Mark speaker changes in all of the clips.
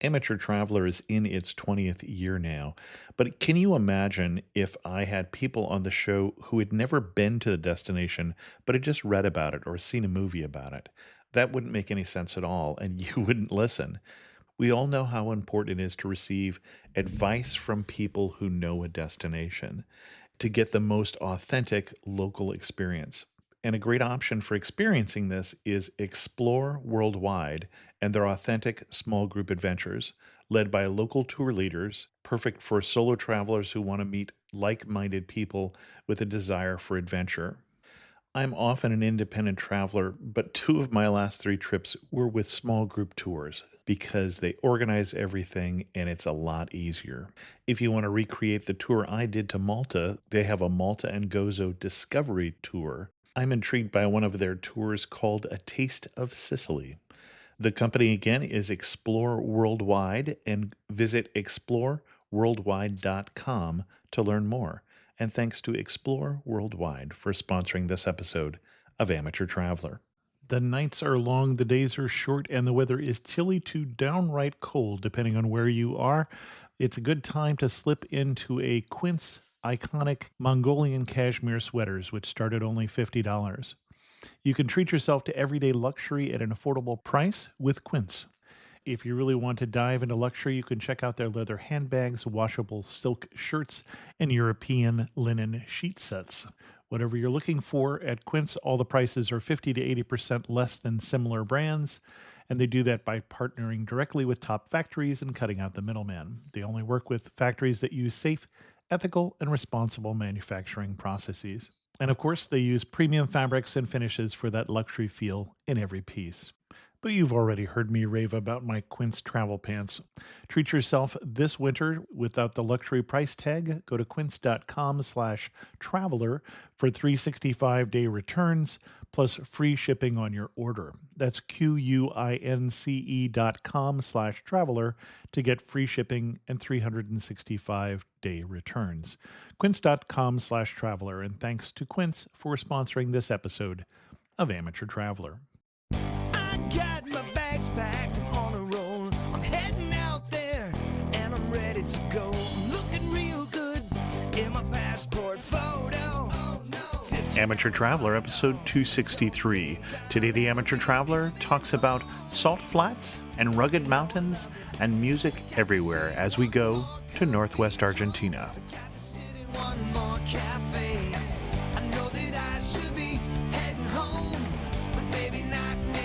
Speaker 1: Amateur Traveler is in its 20th year now, but can you imagine if I had people on the show who had never been to the destination, but had just read about it or seen a movie about it? That wouldn't make any sense at all, and you wouldn't listen. We all know how important it is to receive advice from people who know a destination to get the most authentic local experience. And a great option for experiencing this is Explore Worldwide and their authentic small group adventures, led by local tour leaders, perfect for solo travelers who want to meet like minded people with a desire for adventure. I'm often an independent traveler, but two of my last three trips were with small group tours because they organize everything and it's a lot easier. If you want to recreate the tour I did to Malta, they have a Malta and Gozo Discovery Tour. I'm intrigued by one of their tours called A Taste of Sicily. The company again is Explore Worldwide, and visit exploreworldwide.com to learn more. And thanks to Explore Worldwide for sponsoring this episode of Amateur Traveler. The nights are long, the days are short, and the weather is chilly to downright cold, depending on where you are. It's a good time to slip into a Quince iconic Mongolian cashmere sweaters, which start at only $50. You can treat yourself to everyday luxury at an affordable price with Quince. If you really want to dive into luxury, you can check out their leather handbags, washable silk shirts, and European linen sheet sets. Whatever you're looking for at Quince, all the prices are 50 to 80% less than similar brands, and they do that by partnering directly with top factories and cutting out the middleman. They only work with factories that use safe, ethical, and responsible manufacturing processes. And of course, they use premium fabrics and finishes for that luxury feel in every piece. But you've already heard me rave about my Quince travel pants. Treat yourself this winter without the luxury price tag. Go to quince.com/traveler for 365-day returns plus free shipping on your order. That's QUINCE.com/traveler to get free shipping and 365-day returns. Quince.com/traveler. And thanks to Quince for sponsoring this episode of Amateur Traveler.
Speaker 2: Got my bags packed, I'm on a roll. I'm heading out there, and I'm ready to go. I'm looking real good in my passport photo. Oh, no.
Speaker 1: Amateur Traveler, episode 263. Today, the Amateur Traveler talks about salt flats and rugged mountains and music everywhere as we go to Northwest Argentina.
Speaker 2: One more cafe. I know that I should be heading home, but maybe not today.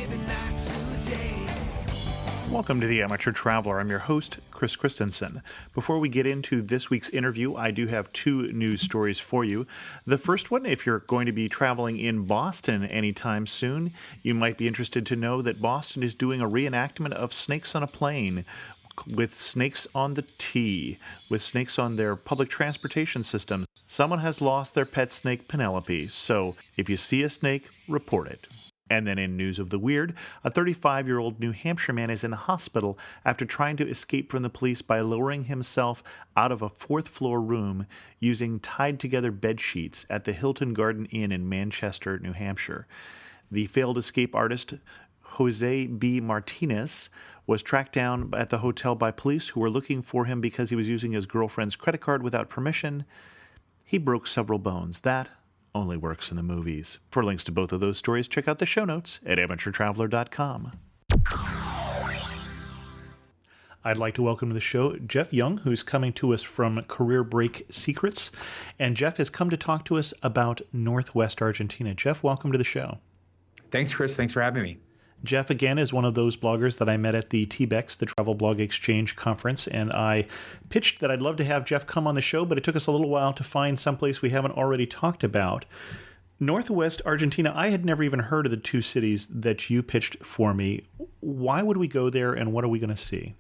Speaker 1: Welcome to the Amateur Traveler. I'm your host, Chris Christensen. Before we get into this week's interview, I do have two news stories for you. The first one, if you're going to be traveling in Boston anytime soon, you might be interested to know that Boston is doing a reenactment of Snakes on a Plane, with snakes on the T, with snakes on their public transportation system. Someone has lost their pet snake, Penelope, so if you see a snake, report it. And then in news of the weird, a 35-year-old New Hampshire man is in the hospital after trying to escape from the police by lowering himself out of a fourth-floor room using tied-together bed sheets at the Hilton Garden Inn in Manchester, New Hampshire. The failed escape artist, Jose B. Martinez, was tracked down at the hotel by police who were looking for him because he was using his girlfriend's credit card without permission. He broke several bones. That only works in the movies. For links to both of those stories, check out the show notes at amateurtraveler.com. I'd like to welcome to the show Jeff Jung, who's coming to us from Career Break Secrets. And Jeff has come to talk to us about Northwest Argentina. Jeff, welcome to the show.
Speaker 3: Thanks, Chris. Thanks for having me.
Speaker 1: Jeff, again, is one of those bloggers that I met at the TBEX, the Travel Blog Exchange Conference, and I pitched that I'd love to have Jeff come on the show, but it took us a little while to find someplace we haven't already talked about. Northwest Argentina, I had never even heard of the two cities that you pitched for me. Why would we go there, and what are we going to see?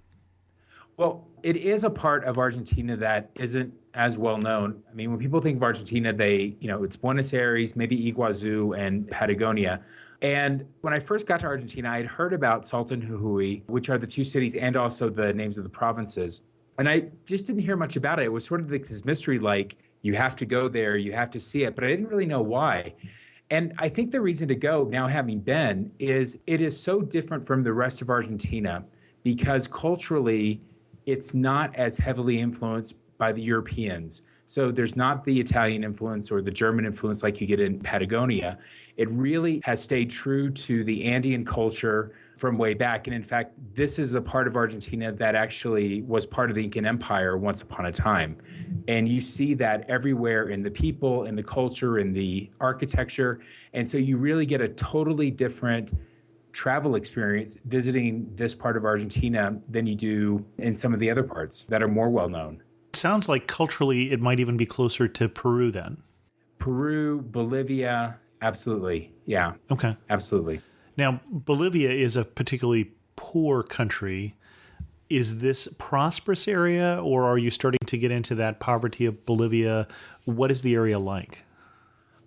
Speaker 3: Well, it is a part of Argentina that isn't as well known. I mean, when people think of Argentina, it's Buenos Aires, maybe Iguazu, and Patagonia. And when I first got to Argentina, I had heard about Salta and Jujuy, which are the two cities and also the names of the provinces. And I just didn't hear much about it. It was sort of like this mystery, like you have to go there, you have to see it, but I didn't really know why. And I think the reason to go, now having been, is it is so different from the rest of Argentina because culturally, it's not as heavily influenced by the Europeans. So there's not the Italian influence or the German influence like you get in Patagonia. It really has stayed true to the Andean culture from way back. And in fact, this is a part of Argentina that actually was part of the Incan Empire once upon a time. And you see that everywhere in the people, in the culture, in the architecture. And so you really get a totally different travel experience visiting this part of Argentina than you do in some of the other parts that are more well known.
Speaker 4: Sounds like culturally it might even be closer to Peru then.
Speaker 3: Peru, Bolivia, absolutely. Yeah.
Speaker 4: Okay.
Speaker 3: Absolutely.
Speaker 4: Now, Bolivia is a particularly poor country. Is this a prosperous area, or are you starting to get into that poverty of Bolivia? What is the area like?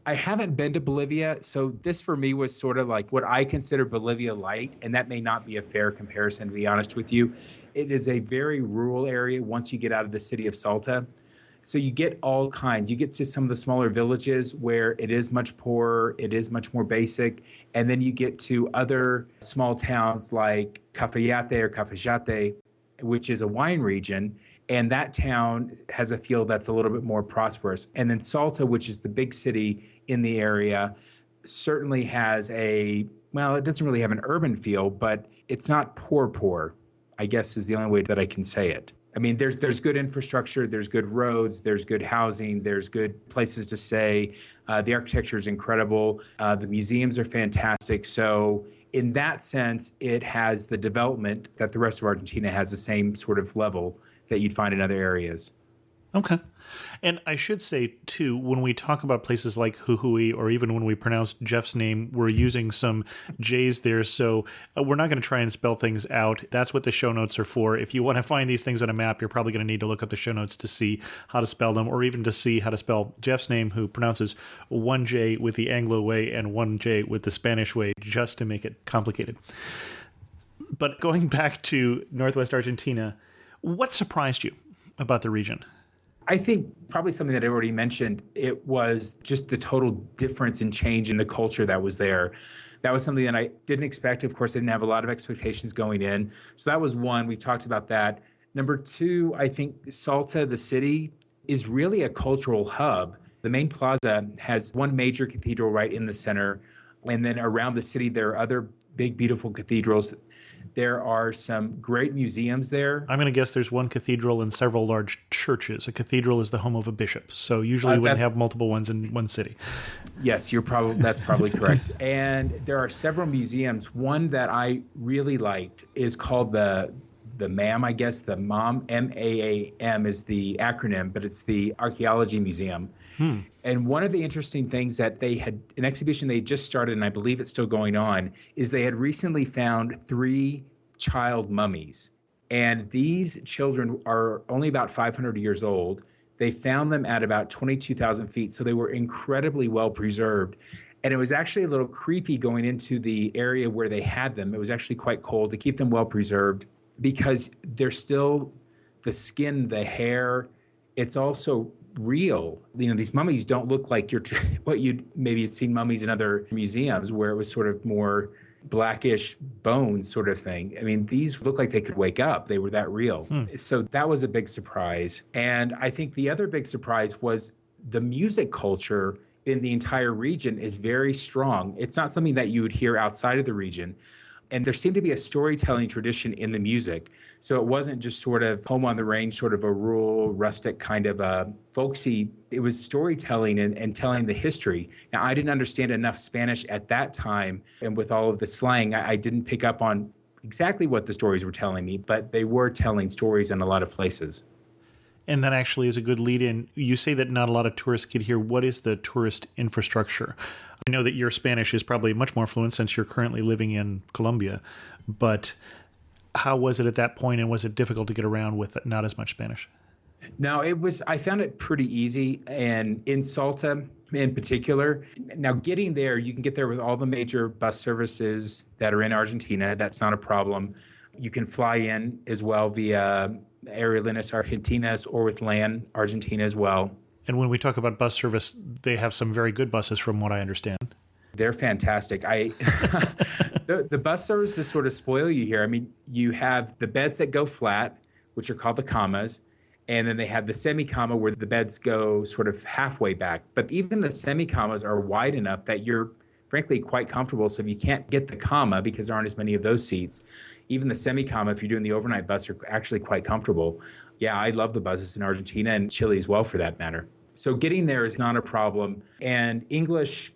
Speaker 3: I haven't been to Bolivia, so this for me was sort of like what I consider Bolivia light, and that may not be a fair comparison, to be honest with you. It is a very rural area once you get out of the city of Salta. So you get all kinds. You get to some of the smaller villages where it is much poorer, it is much more basic, and then you get to other small towns like Cafayate or Cafayate, which is a wine region, and that town has a feel that's a little bit more prosperous. And then Salta, which is the big city in the area, certainly has it doesn't really have an urban feel, but it's not poor, I guess is the only way that I can say it. I mean, there's good infrastructure, there's good roads, there's good housing, there's good places to stay. The architecture is incredible. The museums are fantastic. So in that sense, it has the development that the rest of Argentina has, the same sort of level that you'd find in other areas.
Speaker 4: Okay. And I should say, too, when we talk about places like Jujuy, or even when we pronounce Jeff's name, we're using some J's there. So we're not going to try and spell things out. That's what the show notes are for. If you want to find these things on a map, you're probably going to need to look up the show notes to see how to spell them, or even to see how to spell Jeff's name, who pronounces one J with the Anglo way and one J with the Spanish way, just to make it complicated. But going back to Northwest Argentina, what surprised you about the region?
Speaker 3: I think probably something that I already mentioned, it was just the total difference and change in the culture that was there. That was something that I didn't expect. Of course, I didn't have a lot of expectations going in. So that was one. We talked about that. Number two, I think Salta, the city, is really a cultural hub. The main plaza has one major cathedral right in the center. And then around the city, there are other big, beautiful cathedrals. There are some great museums there.
Speaker 4: I'm going to guess there's one cathedral and several large churches. A cathedral is the home of a bishop, so usually you wouldn't have multiple ones in one city.
Speaker 3: Yes, that's probably correct. And there are several museums. One that I really liked is called the MAM, I guess. The MAM, M-A-A-M is the acronym, but it's the Archaeology Museum. And one of the interesting things that they had, an exhibition they just started, and I believe it's still going on, is they had recently found 3 child mummies. And these children are only about 500 years old. They found them at about 22,000 feet, so they were incredibly well preserved. And it was actually a little creepy going into the area where they had them. It was actually quite cold to keep them well preserved because they're still, the skin, the hair, it's also real. You know, these mummies don't look like what you'd maybe had seen mummies in other museums where it was sort of more blackish bones sort of thing. I mean, these look like they could wake up. They were that real. So that was a big surprise. And I think the other big surprise was the music culture in the entire region is very strong. It's not something that you would hear outside of the region. And there seemed to be a storytelling tradition in the music. So it wasn't just sort of home on the range, sort of a rural, rustic kind of folksy. It was storytelling and telling the history. Now, I didn't understand enough Spanish at that time. And with all of the slang, I didn't pick up on exactly what the stories were telling me, but they were telling stories in a lot of places.
Speaker 4: And that actually is a good lead in. You say that not a lot of tourists get here. What is the tourist infrastructure? I know that your Spanish is probably much more fluent since you're currently living in Colombia, but how was it at that point, and was it difficult to get around with not as much Spanish?
Speaker 3: No, I found it pretty easy, and in Salta in particular. Now, getting there, you can get there with all the major bus services that are in Argentina. That's not a problem. You can fly in as well via Aerolíneas Argentinas or with LAN Argentina as well.
Speaker 4: And when we talk about bus service, they have some very good buses from what I understand.
Speaker 3: They're fantastic. The bus services sort of spoil you here. I mean, you have the beds that go flat, which are called the camas, and then they have the semi-cama where the beds go sort of halfway back. But even the semi-camas are wide enough that you're frankly quite comfortable. So if you can't get the cama because there aren't as many of those seats, even the semi-cama, if you're doing the overnight bus, are actually quite comfortable. Yeah, I love the buses in Argentina and Chile as well, for that matter. So getting there is not a problem. And English,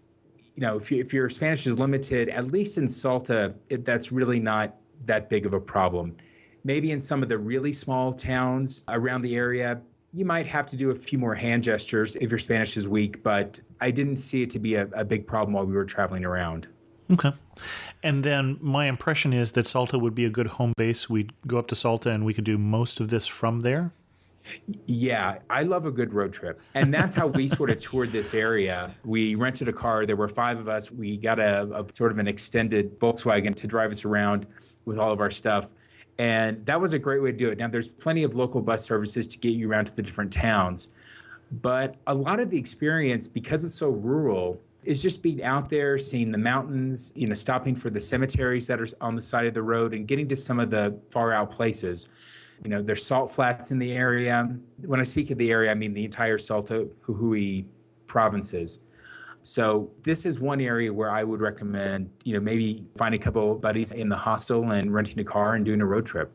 Speaker 3: if your Spanish is limited, at least in Salta, that's really not that big of a problem. Maybe in some of the really small towns around the area, you might have to do a few more hand gestures if your Spanish is weak, but I didn't see it to be a big problem while we were traveling around.
Speaker 4: Okay. And then my impression is that Salta would be a good home base. We'd go up to Salta and we could do most of this from there.
Speaker 3: Yeah, I love a good road trip. And that's how we sort of toured this area. We rented a car. There were 5 of us. We got a sort of an extended Volkswagen to drive us around with all of our stuff. And that was a great way to do it. Now, there's plenty of local bus services to get you around to the different towns. But a lot of the experience, because it's so rural, is just being out there, seeing the mountains, stopping for the cemeteries that are on the side of the road and getting to some of the far out places. There's salt flats in the area. When I speak of the area, I mean the entire Salta, Jujuy provinces. So this is one area where I would recommend, maybe find a couple of buddies in the hostel and renting a car and doing a road trip.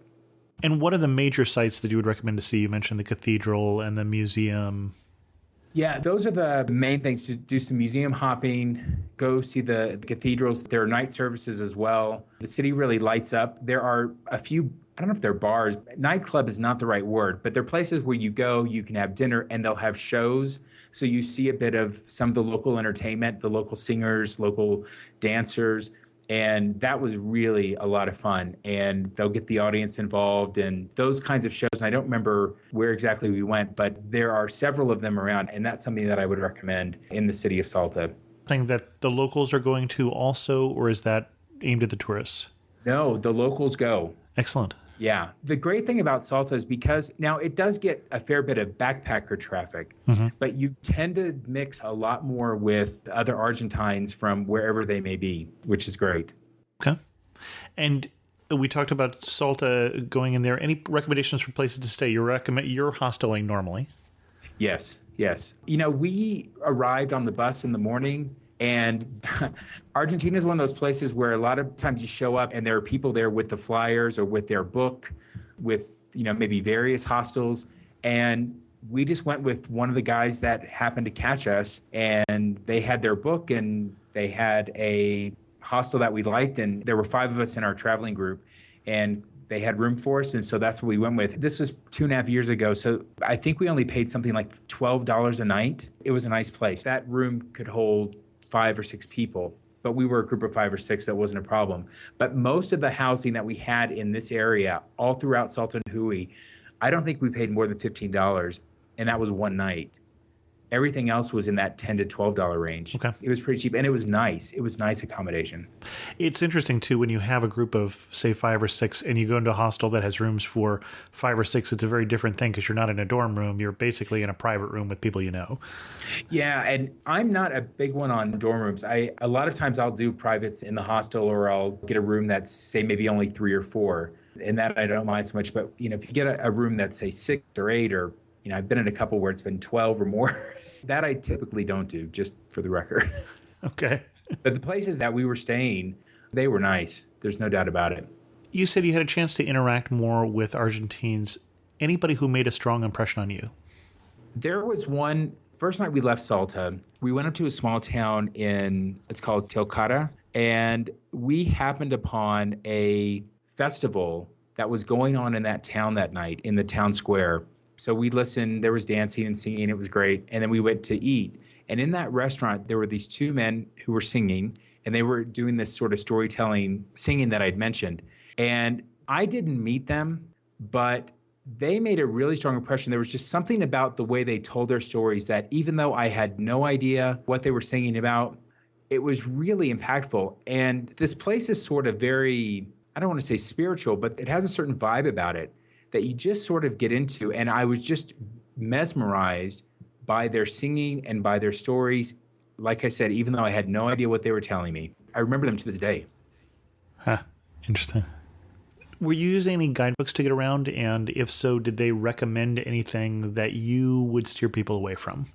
Speaker 4: And what are the major sites that you would recommend to see? You mentioned the cathedral and the museum.
Speaker 3: Yeah, those are the main things, to do some museum hopping, go see the cathedrals. There are night services as well. The city really lights up. There are a few, I don't know if they're bars. Nightclub is not the right word, but they're places where you go, you can have dinner, and they'll have shows. So you see a bit of some of the local entertainment, the local singers, local dancers. And that was really a lot of fun. And they'll get the audience involved and those kinds of shows. And I don't remember where exactly we went, but there are several of them around. And that's something that I would recommend in the city of Salta.
Speaker 4: Something that the locals are going to also, or is that aimed at the tourists?
Speaker 3: No, the locals go.
Speaker 4: Excellent.
Speaker 3: Yeah. The great thing about Salta is because now it does get a fair bit of backpacker traffic, but you tend to mix a lot more with other Argentines from wherever they may be, which is great.
Speaker 4: Okay. And we talked about Salta going in there. Any recommendations for places to stay? You're hosteling normally.
Speaker 3: Yes. We arrived on the bus in the morning. And Argentina is one of those places where a lot of times you show up and there are people there with the flyers or with their book, with, maybe various hostels. And we just went with one of the guys that happened to catch us, and they had their book and they had a hostel that we liked. And there were 5 of us in our traveling group, and they had room for us. And so that's what we went with. This was 2.5 years ago. So I think we only paid something like $12 a night. It was a nice place. That room could hold 5 or 6 people, but we were a group of 5 or 6. That wasn't a problem. But most of the housing that we had in this area, all throughout Salta and Jujuy, I don't think we paid more than $15, and that was one night. Everything else was in that $10 to $12 range.
Speaker 4: Okay.
Speaker 3: It was pretty cheap, and it was nice. It was nice accommodation.
Speaker 4: It's interesting, too, when you have a group of, say, 5 or 6, and you go into a hostel that has rooms for 5 or 6, it's a very different thing because you're not in a dorm room. You're basically in a private room with people you know.
Speaker 3: Yeah, and I'm not a big one on dorm rooms. A lot of times I'll do privates in the hostel, or I'll get a room that's, say, maybe only 3 or 4, and that I don't mind so much. But, if you get a room that's, say, 6 or 8, or I've been in a couple where it's been 12 or more. That I typically don't do, just for the record.
Speaker 4: Okay.
Speaker 3: But the places that we were staying, they were nice. There's no doubt about it.
Speaker 4: You said you had a chance to interact more with Argentines. Anybody who made a strong impression on you?
Speaker 3: There was one, first night we left Salta, we went up to a small town it's called Tilcara, and we happened upon a festival that was going on in that town that night in the town square. So we listened, there was dancing and singing, it was great. And then we went to eat. And in that restaurant, there were these 2 men who were singing, and they were doing this sort of storytelling, singing that I'd mentioned. And I didn't meet them, but they made a really strong impression. There was just something about the way they told their stories that even though I had no idea what they were singing about, it was really impactful. And this place is sort of very, I don't want to say spiritual, but it has a certain vibe about it that you just sort of get into. And I was just mesmerized by their singing and by their stories. Like I said, even though I had no idea what they were telling me, I remember them to this day.
Speaker 4: Huh. Interesting. Were you using any guidebooks to get around? And if so, did they recommend anything that you would steer people away from?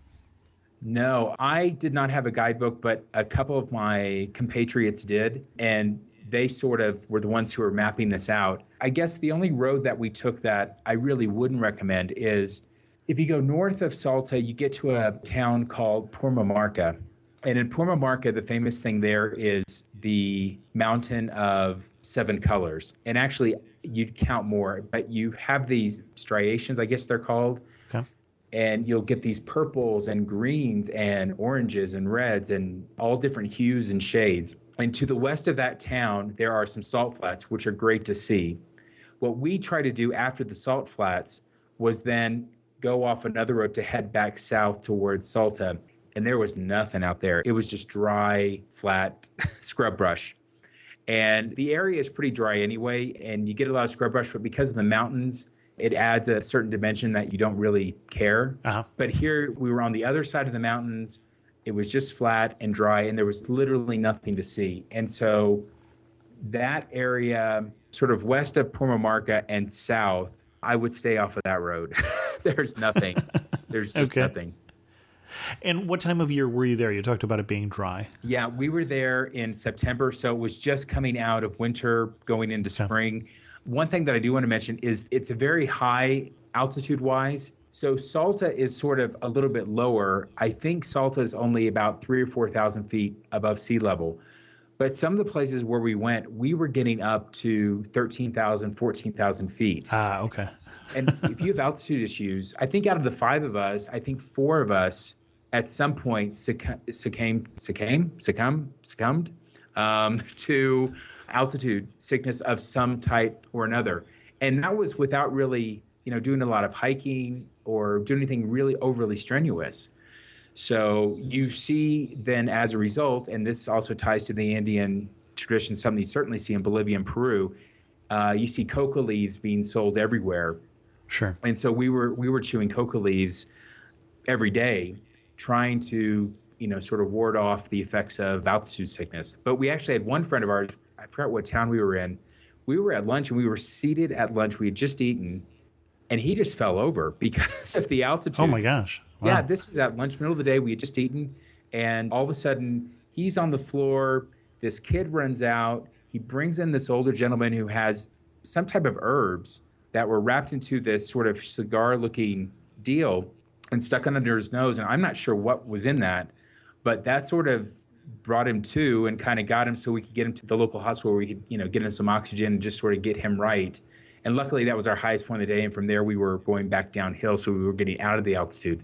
Speaker 3: No, I did not have a guidebook, but a couple of my compatriots did. And they sort of were the ones who were mapping this out. I guess the only road that we took that I really wouldn't recommend is if you go north of Salta, you get to a town called Purmamarca. And in Purmamarca, the famous thing there is the mountain of seven colors. And actually, you'd count more, but you have these striations, I guess they're called.
Speaker 4: Okay.
Speaker 3: And you'll get these purples and greens and oranges and reds and all different hues and shades. And to the west of that town, there are some salt flats, which are great to see. What we tried to do after the salt flats was then go off another road to head back south towards Salta. And there was nothing out there. It was just dry, flat scrub brush. And the area is pretty dry anyway, and you get a lot of scrub brush, but because of the mountains, it adds a certain dimension that you don't really care.
Speaker 4: Uh-huh.
Speaker 3: But here we were on the other side of the mountains. It was just flat and dry, and there was literally nothing to see. And so that area, sort of west of Purmamarca and south, I would stay off of that road. There's nothing. There's just nothing.
Speaker 4: And what time of year were you there? You talked about it being dry.
Speaker 3: Yeah, we were there in September, so it was just coming out of winter, going into spring. One thing that I do want to mention is it's a very high altitude-wise. So Salta is sort of a little bit lower. I think Salta is only about 3,000 or 4,000 feet above sea level. But some of the places where we went, we were getting up to 13,000, 14,000 feet.
Speaker 4: Ah, okay.
Speaker 3: And if you have altitude issues, I think out of the five of us, I think four of us at some point succumbed to altitude sickness of some type or another. And that was without really, doing a lot of hiking or doing anything really overly strenuous. So you see then as a result, and this also ties to the Andean tradition, something you certainly see in Bolivia and Peru, you see coca leaves being sold everywhere.
Speaker 4: Sure.
Speaker 3: And so we were chewing coca leaves every day, trying to, sort of ward off the effects of altitude sickness. But we actually had one friend of ours, I forgot what town we were in. We were at lunch and we were seated at lunch. We had just eaten and he just fell over because of the altitude.
Speaker 4: Oh my gosh. Wow.
Speaker 3: Yeah, this was at lunch, middle of the day. We had just eaten and all of a sudden he's on the floor. This kid runs out. He brings in this older gentleman who has some type of herbs that were wrapped into this sort of cigar-looking deal and stuck under his nose. And I'm not sure what was in that, but that sort of brought him to and kind of got him so we could get him to the local hospital where we could, get him some oxygen and just sort of get him right. And luckily that was our highest point of the day. And from there we were going back downhill. So we were getting out of the altitude.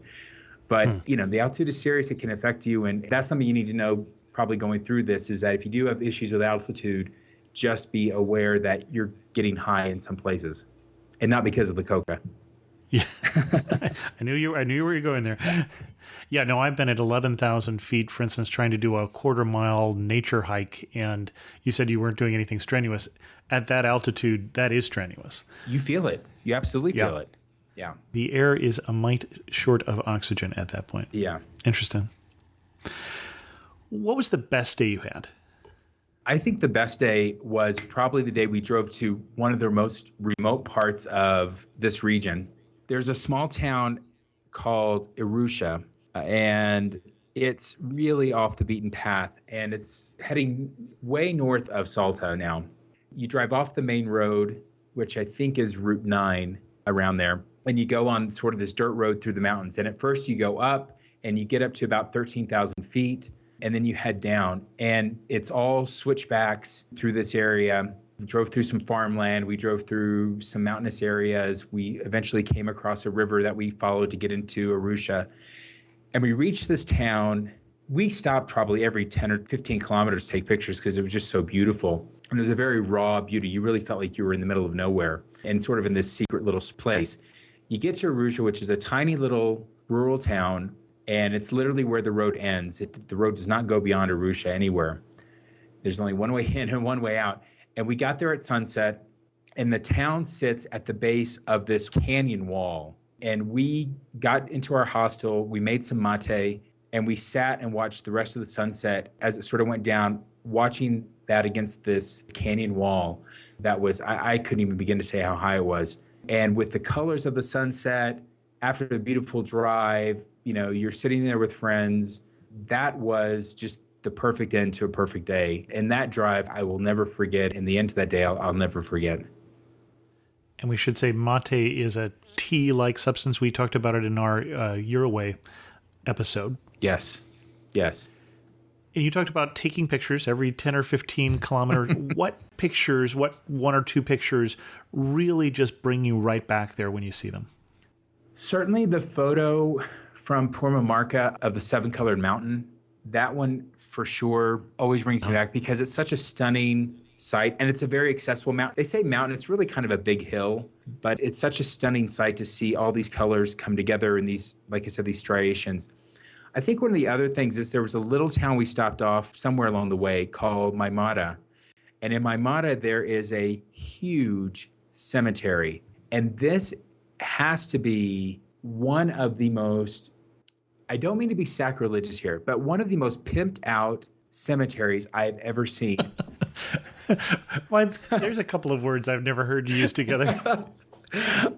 Speaker 3: But, the altitude is serious. It can affect you. And that's something you need to know probably going through this is that if you do have issues with altitude, just be aware that you're getting high in some places and not because of the coca.
Speaker 4: Yeah, I knew where you're going there. Yeah, no, I've been at 11,000 feet, for instance, trying to do a quarter-mile nature hike, and you said you weren't doing anything strenuous. At that altitude, that is strenuous.
Speaker 3: You feel it. You absolutely feel it. Yeah.
Speaker 4: The air is a mite short of oxygen at that point.
Speaker 3: Yeah.
Speaker 4: Interesting. What was the best day you had?
Speaker 3: I think the best day was probably the day we drove to one of the most remote parts of this region. There's a small town called Arusha, and it's really off the beaten path, and it's heading way north of Salta now. You drive off the main road, which I think is Route 9 around there, and you go on sort of this dirt road through the mountains. And at first you go up, and you get up to about 13,000 feet, and then you head down. And it's all switchbacks through this area. We drove through some farmland. We drove through some mountainous areas. We eventually came across a river that we followed to get into Arusha. And we reached this town. We stopped probably every 10 or 15 kilometers to take pictures because it was just so beautiful. And it was a very raw beauty. You really felt like you were in the middle of nowhere and sort of in this secret little place. You get to Arusha, which is a tiny little rural town, and it's literally where the road ends. The road does not go beyond Arusha anywhere. There's only one way in and one way out. And we got there at sunset, and the town sits at the base of this canyon wall. And we got into our hostel, we made some mate, and we sat and watched the rest of the sunset as it sort of went down watching that against this canyon wall, that was, I couldn't even begin to say how high it was. And with the colors of the sunset, after the beautiful drive, you're sitting there with friends. That was just the perfect end to a perfect day. And that drive, I will never forget. And the end to that day, I'll never forget.
Speaker 4: And we should say mate is a tea-like substance. We talked about it in our Uruguay episode.
Speaker 3: Yes. Yes.
Speaker 4: And you talked about taking pictures every 10 or 15 kilometers. What pictures, what one or two pictures really just bring you right back there when you see them?
Speaker 3: Certainly the photo from Purmamarca of the seven-colored mountain, that one for sure always brings me back because it's such a stunning sight and it's a very accessible mountain. They say mountain, it's really kind of a big hill, but it's such a stunning sight to see all these colors come together in these, like I said, these striations. I think one of the other things is there was a little town we stopped off somewhere along the way called Maimara. And in Maimara, there is a huge cemetery. And this has to be one of the most, I don't mean to be sacrilegious here, but one of the most pimped out cemeteries I've ever seen.
Speaker 4: Well, there's a couple of words I've never heard used together.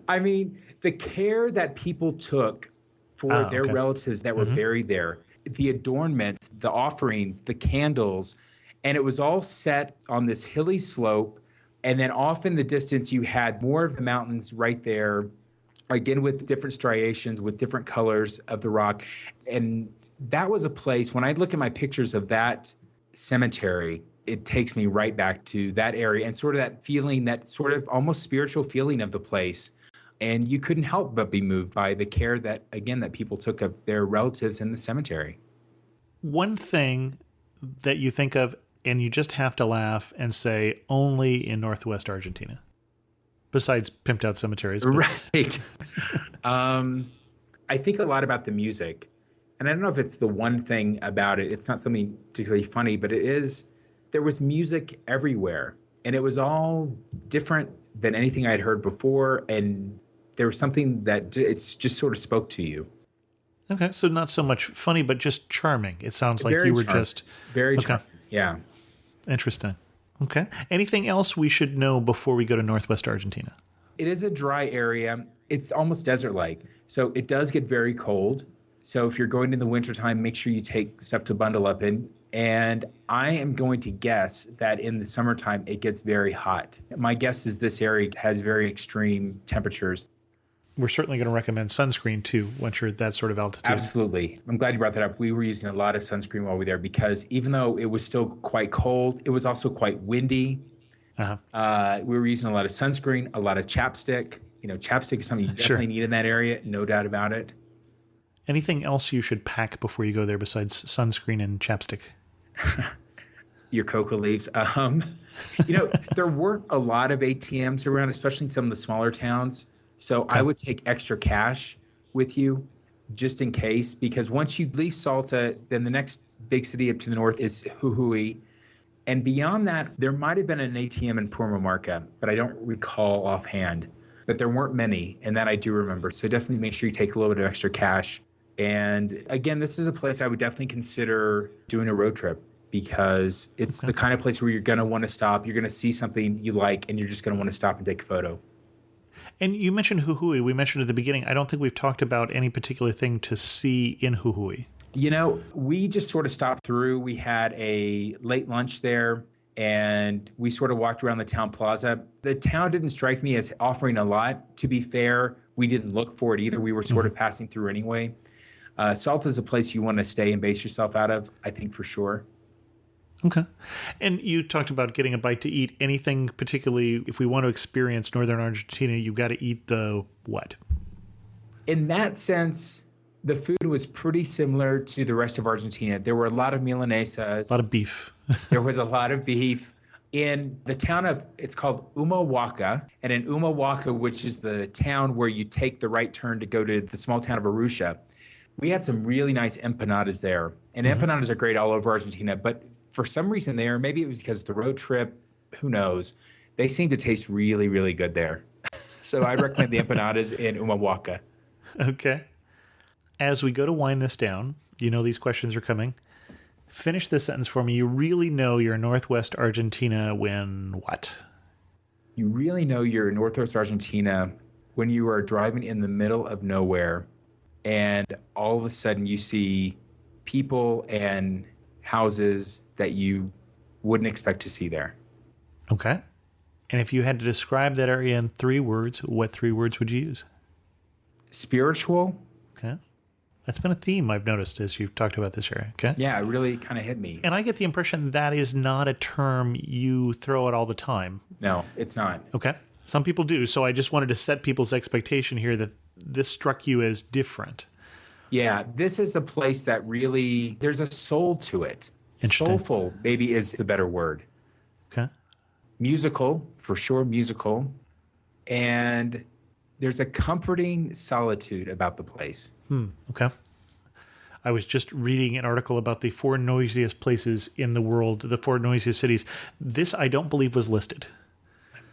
Speaker 3: I mean, the care that people took for their relatives that were buried there, the adornments, the offerings, the candles, and it was all set on this hilly slope. And then off in the distance, you had more of the mountains right there, again, with different striations, with different colors of the rock. And that was a place, when I look at my pictures of that cemetery, it takes me right back to that area and sort of that feeling, that sort of almost spiritual feeling of the place. And you couldn't help but be moved by the care that, again, that people took of their relatives in the cemetery.
Speaker 4: One thing that you think of, and you just have to laugh and say, only in Northwest Argentina, besides pimped out cemeteries. But...
Speaker 3: Right. I think a lot about the music. And I don't know if it's the one thing about it. It's not something particularly funny, but it is, there was music everywhere. And it was all different than anything I'd heard before. And there was something that it's just sort of spoke to you.
Speaker 4: Okay, so not so much funny, but just charming. It sounds like you were just...
Speaker 3: Very charming, yeah.
Speaker 4: Interesting. Okay. Anything else we should know before we go to Northwest Argentina?
Speaker 3: It is a dry area. It's almost desert-like. So it does get very cold. So if you're going in the wintertime, make sure you take stuff to bundle up in. And I am going to guess that in the summertime, it gets very hot. My guess is this area has very extreme temperatures.
Speaker 4: We're certainly going to recommend sunscreen, too, once you're at that sort of altitude.
Speaker 3: Absolutely. I'm glad you brought that up. We were using a lot of sunscreen while we were there because even though it was still quite cold, it was also quite windy. We were using a lot of sunscreen, a lot of chapstick. Chapstick is something you definitely need in that area, no doubt about it.
Speaker 4: Anything else you should pack before you go there besides sunscreen and chapstick?
Speaker 3: Your coca leaves. There weren't a lot of ATMs around, especially in some of the smaller towns. So I would take extra cash with you just in case, because once you leave Salta, then the next big city up to the north is Jujuy. And beyond that, there might have been an ATM in Purmamarca, but I don't recall offhand. But there weren't many, and that I do remember. So definitely make sure you take a little bit of extra cash. And again, this is a place I would definitely consider doing a road trip because it's the kind of place where you're going to want to stop. You're going to see something you like, and you're just going to want to stop and take a photo.
Speaker 4: And you mentioned Jujuy. We mentioned at the beginning. I don't think we've talked about any particular thing to see in Jujuy.
Speaker 3: We just sort of stopped through. We had a late lunch there, and we sort of walked around the town plaza. The town didn't strike me as offering a lot. To be fair, we didn't look for it either. We were sort of passing through anyway. Salta is a place you want to stay and base yourself out of, I think, for sure.
Speaker 4: Okay. And you talked about getting a bite to eat. Anything particularly, if we want to experience Northern Argentina, you've got to eat the what?
Speaker 3: In that sense, the food was pretty similar to the rest of Argentina. There were a lot of milanesas.
Speaker 4: A lot of beef.
Speaker 3: There was a lot of beef. In the town it's called Humahuaca. And in Humahuaca, which is the town where you take the right turn to go to the small town of Arusha, we had some really nice empanadas there. And empanadas are great all over Argentina, but for some reason there, maybe it was because of the road trip, who knows, they seem to taste really, really good there. So I recommend the empanadas in Humahuaca.
Speaker 4: Okay. As we go to wind this down, these questions are coming. Finish this sentence for me. You really know you're in Northwest Argentina when what?
Speaker 3: You really know you're in Northwest Argentina when you are driving in the middle of nowhere and all of a sudden you see people and houses that you wouldn't expect to see there.
Speaker 4: Okay. And if you had to describe that area in 3 words, what 3 words would you use?
Speaker 3: Spiritual.
Speaker 4: Okay. That's been a theme I've noticed as you've talked about this area. Okay.
Speaker 3: Yeah, it really kind of hit me.
Speaker 4: And I get the impression that is not a term you throw out all the time.
Speaker 3: No, it's not.
Speaker 4: Okay. Some people do. So I just wanted to set people's expectation here that this struck you as different.
Speaker 3: Yeah, this is a place that really, there's a soul to it.
Speaker 4: Interesting.
Speaker 3: Soulful, maybe is the better word.
Speaker 4: Okay.
Speaker 3: Musical, for sure, musical. And there's a comforting solitude about the place.
Speaker 4: Okay. I was just reading an article about the 4 noisiest places in the world, the 4 noisiest cities. This, I don't believe, was listed.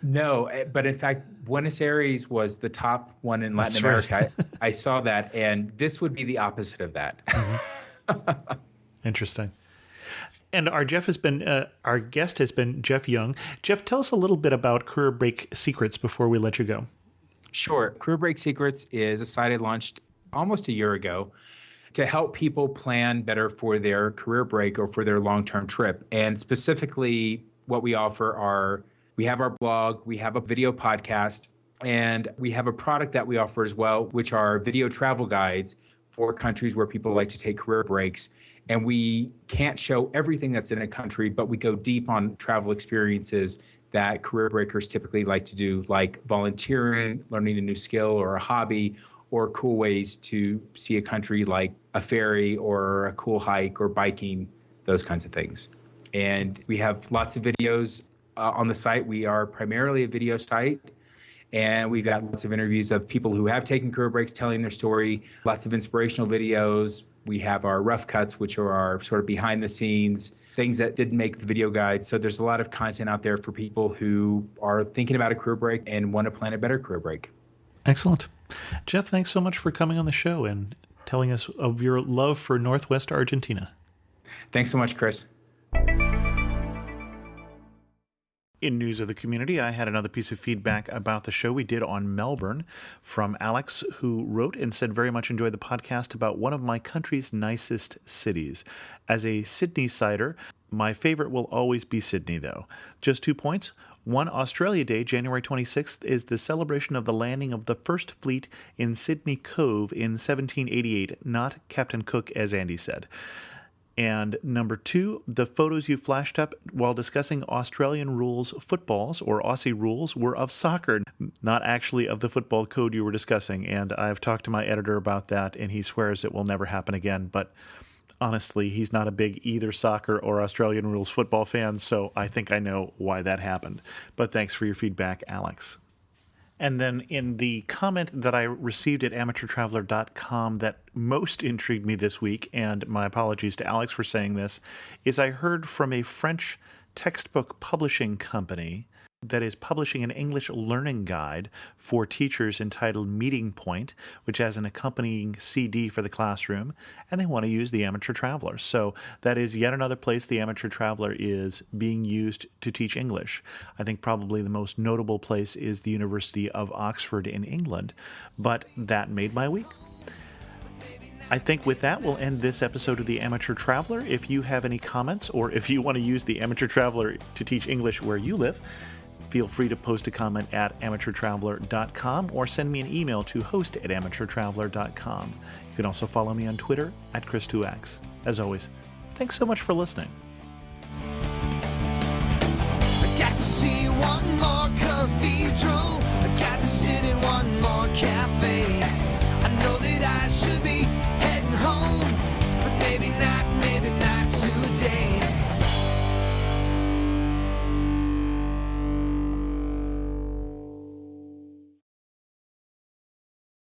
Speaker 3: No, but in fact, Buenos Aires was the top one in Latin America. Right. I saw that, and this would be the opposite of that.
Speaker 4: Mm-hmm. Interesting. And our guest has been Jeff Jung. Jeff, tell us a little bit about Career Break Secrets before we let you go.
Speaker 3: Sure. Career Break Secrets is a site I launched almost a year ago to help people plan better for their career break or for their long-term trip. And specifically, what we offer are, we have our blog, we have a video podcast, and we have a product that we offer as well, which are video travel guides for countries where people like to take career breaks. And we can't show everything that's in a country, but we go deep on travel experiences that career breakers typically like to do, like volunteering, learning a new skill or a hobby, or cool ways to see a country like a ferry or a cool hike or biking, those kinds of things. And we have lots of videos on the site. We are primarily a video site, and we've got lots of interviews of people who have taken career breaks telling their story, lots of inspirational videos. We have our rough cuts, which are our sort of behind the scenes, things that didn't make the video guide. So there's a lot of content out there for people who are thinking about a career break and want to plan a better career break.
Speaker 4: Excellent. Jeff, thanks so much for coming on the show and telling us of your love for Northwest Argentina.
Speaker 3: Thanks so much, Chris.
Speaker 1: In news of the community, I had another piece of feedback about the show we did on Melbourne from Alex, who wrote and said, very much enjoyed the podcast about one of my country's nicest cities. As a Sydney-sider, my favorite will always be Sydney, though. Just 2 points. One, Australia Day, January 26th, is the celebration of the landing of the first fleet in Sydney Cove in 1788, not Captain Cook, as Andy said. And number 2, the photos you flashed up while discussing Australian rules footballs, or Aussie rules, were of soccer, not actually of the football code you were discussing. And I've talked to my editor about that, and he swears it will never happen again. But honestly, he's not a big either soccer or Australian rules football fan, so I think I know why that happened. But thanks for your feedback, Alex. And then in the comment that I received at amateurtraveler.com that most intrigued me this week, and my apologies to Alex for saying this, is I heard from a French textbook publishing company that is publishing an English learning guide for teachers entitled Meeting Point, which has an accompanying CD for the classroom, and they want to use the Amateur Traveler. So that is yet another place the Amateur Traveler is being used to teach English. I think probably the most notable place is the University of Oxford in England, but that made my week. I think with that, we'll end this episode of the Amateur Traveler. If you have any comments, or if you want to use the Amateur Traveler to teach English where you live, feel free to post a comment at amateurtraveler.com or send me an email to host@amateurtraveler.com. You can also follow me on Twitter @Chris2X. As always, thanks so much for listening.
Speaker 2: I got to see one more cathedral. I got to sit in one more cafe.